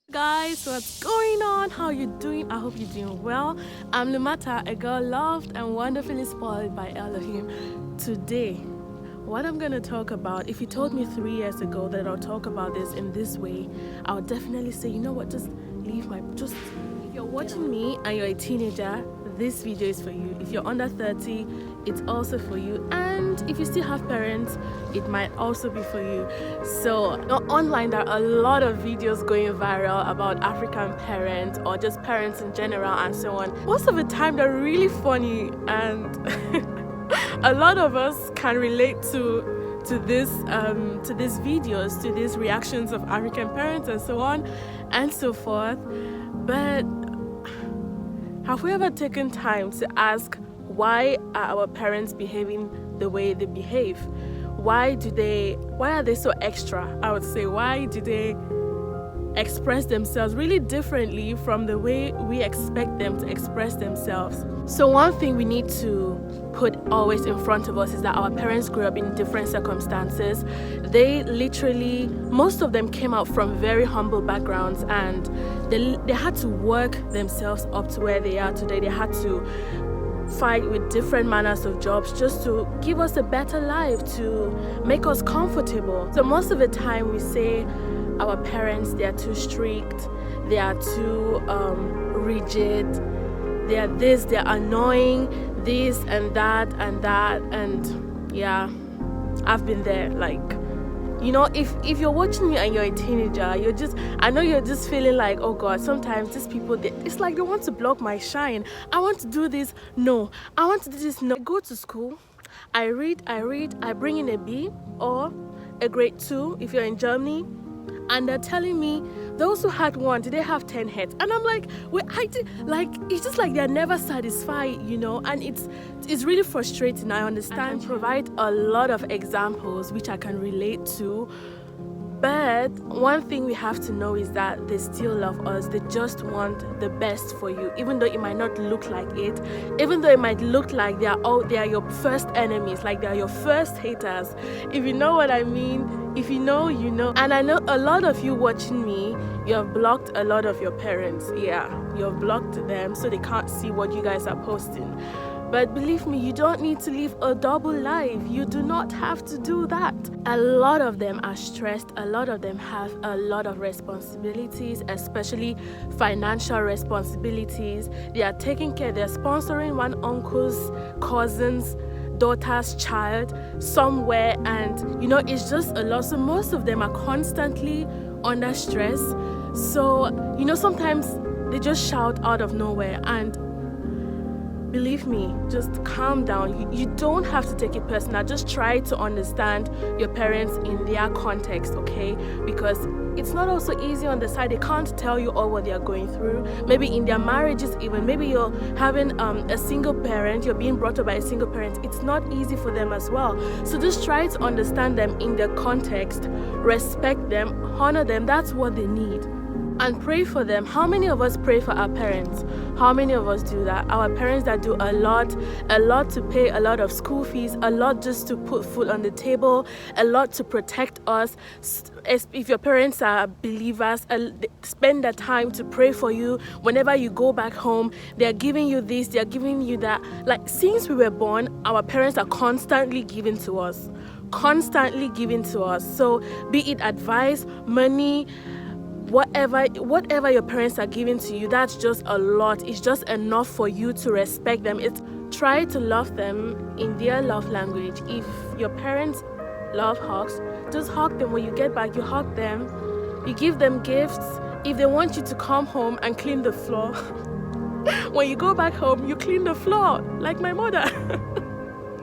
Guys, what's going on? How you doing? I hope you're doing well. I'm Lumata, a girl loved and wonderfully spoiled by Elohim. Today, what I'm gonna talk about, if you told me 3 years ago that I'll talk about this in this way, I would definitely say, you know what, just if you're watching me and you're a teenager, this video is for you. If you're under 30, it's also for you. And if you still have parents, it might also be for you. So online, there are a lot of videos going viral about African parents or just parents in general and so on. Most of the time, they're really funny, and a lot of us can relate to these videos, to these reactions of African parents and so on and so forth. But have we ever taken time to ask, why are our parents behaving the way they behave? Why are they so extra? I would say, why do they express themselves really differently from the way we expect them to express themselves? So one thing we need to put always in front of us is that our parents grew up in different circumstances. They literally, most of them came out from very humble backgrounds, and they had to work themselves up to where they are today. They had to fight with different manners of jobs just to give us a better life, to make us comfortable. So most of the time we say our parents, they are too strict, they are too rigid, they are this, they are annoying, this and that and that. And yeah, I've been there. Like, you know, if you're watching me and you're a teenager, I know you're just feeling like, oh God, sometimes these people, it's like they want to block my shine. I want to do this, no. I want to do this, no. I go to school, I read, I bring in a B or a grade 2 if you're in Germany, and they're telling me those who had 1, did they have 10 heads? And I'm like, it's just like they're never satisfied, you know. And it's really frustrating. I understand. I can provide a lot of examples which I can relate to, but one thing we have to know is that they still love us. They just want the best for you, even though it might not look like it, even though it might look like they are your first enemies, like they are your first haters. If you know what I mean. If you know, you know. And I know a lot of you watching me, you have blocked a lot of your parents. Yeah, you have blocked them so they can't see what you guys are posting. But believe me, you don't need to live a double life. You do not have to do that. A lot of them are stressed. A lot of them have a lot of responsibilities, especially financial responsibilities. They are taking care, they're sponsoring one uncle's cousin's daughter's child somewhere, and you know, it's just a lot. So most of them are constantly under stress. So you know, sometimes they just shout out of nowhere, and believe me, just calm down. You don't have to take it personal. Just try to understand your parents in their context, okay? Because it's not also easy on the side. They can't tell you all what they are going through. Maybe in their marriages even. Maybe you're having a single parent. You're being brought up by a single parent. It's not easy for them as well. So just try to understand them in their context. Respect them. Honor them. That's what they need. And pray for them. How many of us pray for our parents? How many of us do that? Our parents that do a lot to pay a lot of school fees, a lot just to put food on the table, a lot to protect us. If your parents are believers, spend the time to pray for you. Whenever you go back home, they're giving you this, they're giving you that. Like, since we were born, our parents are constantly giving to us. So be it advice, money, whatever your parents are giving to you, that's just a lot. It's just enough for you to respect them. Try to love them in their love language. If your parents love hugs, just hug them. When you get back, you hug them, you give them gifts. If they want you to come home and clean the floor, when you go back home, you clean the floor like my mother.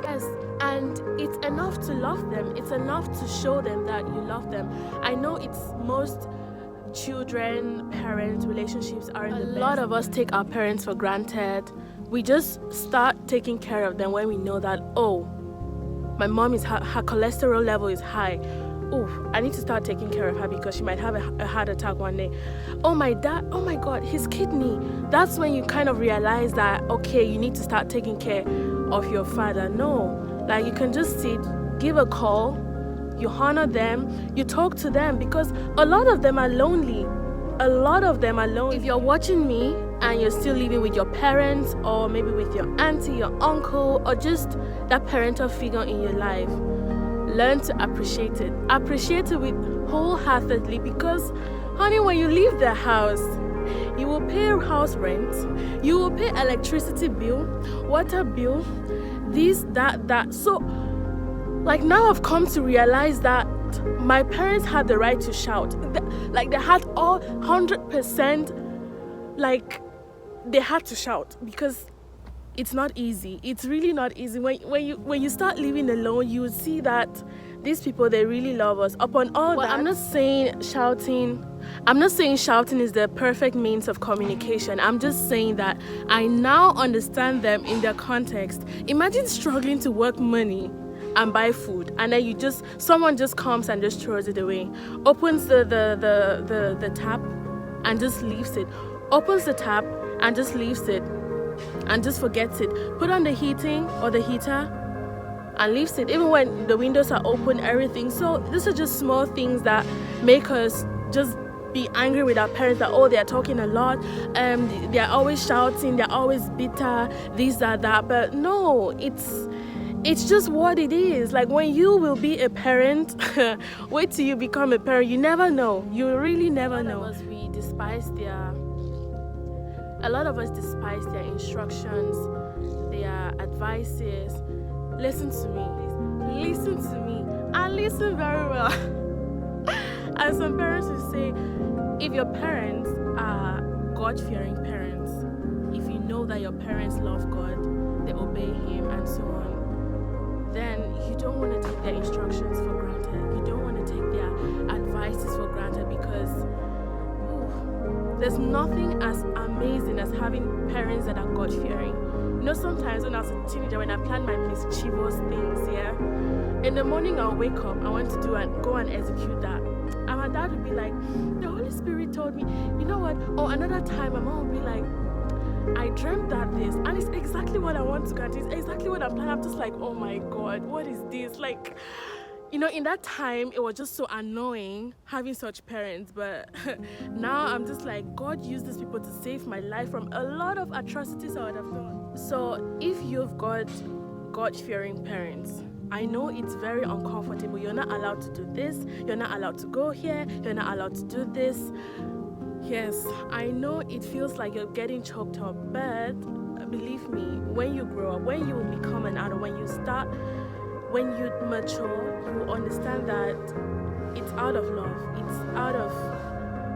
Yes. And it's enough to love them. It's enough to show them that you love them. I know it's most children-parent relationships aren't the best. A lot of us take our parents for granted. We just start taking care of them when we know that, oh, my mom her cholesterol level is high. Oh, I need to start taking care of her because she might have a heart attack one day. Oh, my dad, oh my God, his kidney. That's when you kind of realize that, okay, you need to start taking care of your father. No, like, you can just sit, give a call, you honor them, you talk to them, because a lot of them are lonely. a lot of them alone. If you're watching me and you're still living with your parents, or maybe with your auntie, your uncle, or just that parental figure in your life, learn to appreciate it. Appreciate it with wholeheartedly, because honey, when you leave the house, you will pay house rent, you will pay electricity bill, water bill, this, that. So like now I've come to realize that my parents had the right to shout. Like they had all 100%, like they had to shout, because it's not easy. It's really not easy. When you start living alone, you see that these people, they really love us. Upon all that, I'm not saying shouting is the perfect means of communication. I'm just saying that I now understand them in their context. Imagine struggling to work money and buy food, and then someone just comes and just throws it away, opens the tap and just leaves it, opens the tap and just leaves it, and just forgets it, put on the heating or the heater and leaves it, even when the windows are open, everything. So these are just small things that make us just be angry with our parents, that they are talking a lot, they are always shouting, they're always bitter, this, that. But no, it's just what it is. Like when you will be a parent, wait till you become a parent. You never know. You really never know. A lot of us despise their instructions, their advices. Listen to me, and listen very well. And some parents will say, if your parents are God-fearing parents, if you know that your parents love God, they obey Him and so on, then you don't want to take their instructions for granted. You don't want to take their advices for granted, because there's nothing as amazing as having parents that are God-fearing. You know, sometimes when I was a teenager, when I planned my mischievous things, in the morning I'll wake up, I want to go and execute that. And my dad would be like, the Holy Spirit told me, you know what? Or another time, my mom would be like, I dreamt that this, and it's exactly what I want to get. It's exactly what I'm planning. I'm just like, oh my God, what is this? Like, you know, in that time, it was just so annoying having such parents. But now I'm just like, God used these people to save my life from a lot of atrocities I would have done. So if you've got God-fearing parents, I know it's very uncomfortable. You're not allowed to do this. You're not allowed to go here. You're not allowed to do this. Yes, I know it feels like you're getting choked up, but believe me, when you grow up, when you will become an adult, when you mature, you will understand that it's out of love.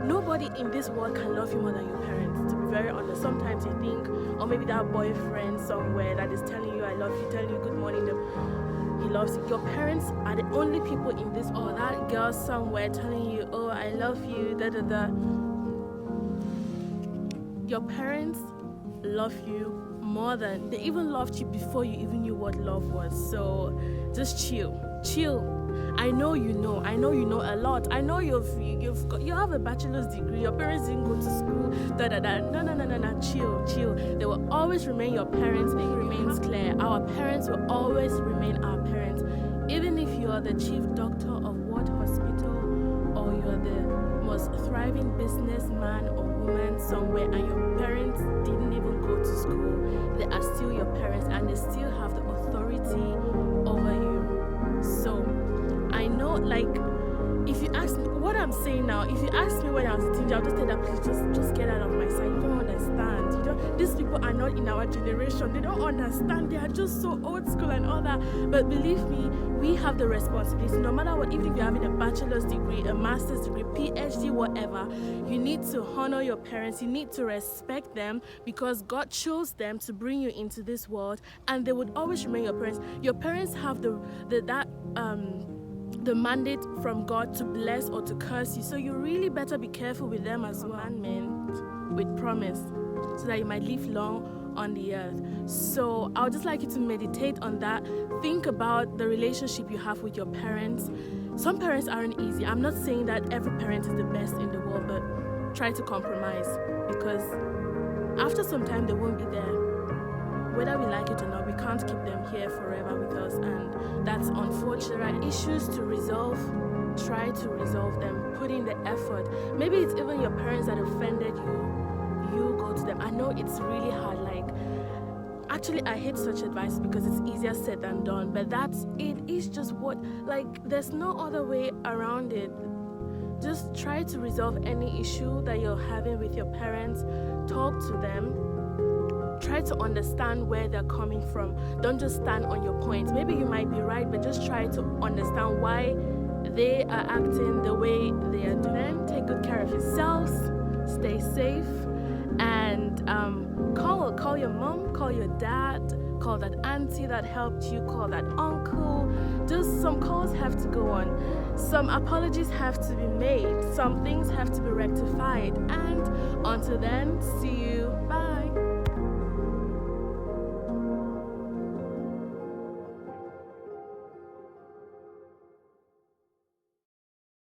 Nobody in this world can love you more than your parents, to be very honest. Sometimes you think, or maybe that boyfriend somewhere that is telling you I love you, telling you good morning, he loves you. Your parents are the only people in this, or that girl somewhere telling you, oh, I love you, Your parents love you more than, they even loved you before you even knew what love was. So just chill. I know you know a lot. I know you have a bachelor's degree, your parents didn't go to school, No, chill. They will always remain your parents. It remains clear. Our parents will always remain our parents. Even if you are the chief doctor of what hospital, or you're the most thriving businessman or woman somewhere, and your parents didn't even go to school, they are still your parents, and they still have the authority over you. So I know, like, if you ask me what I'm saying now, if you ask me when I was a teenager, I'll just tell that, please just get out of my sight. You don't understand. These people are not in our generation. They don't understand. They are just so old school and all that. But believe me, we have the responsibility. No matter what, even if you're having a bachelor's degree, a master's degree, PhD, whatever, you need to honor your parents. You need to respect them, because God chose them to bring you into this world, and they would always remain your parents. Your parents have the mandate from God to bless or to curse you. So you really better be careful with them as well. Commandment with promise, so that you might live long on the earth. So I would just like you to meditate on that. Think about the relationship you have with your parents. Some parents aren't easy. I'm not saying that every parent is the best in the world, but try to compromise, because after some time they won't be there. Whether we like it or not, we can't keep them here forever with us, and that's unfortunate. There are issues to resolve try to resolve them, put in the effort. Maybe it's even your parents that offended you. You go to them. I know it's really hard. Actually, I hate such advice because it's easier said than done. But it is just there's no other way around it. Just try to resolve any issue that you're having with your parents. Talk to them. Try to understand where they're coming from. Don't just stand on your point. Maybe you might be right, but just try to understand why they are acting the way they are doing. Take good care of yourselves. Stay safe. And call your mom, call your dad, call that auntie that helped you, call that uncle. Just some calls have to go on. Some apologies have to be made. Some things have to be rectified. And until then, see you. Bye.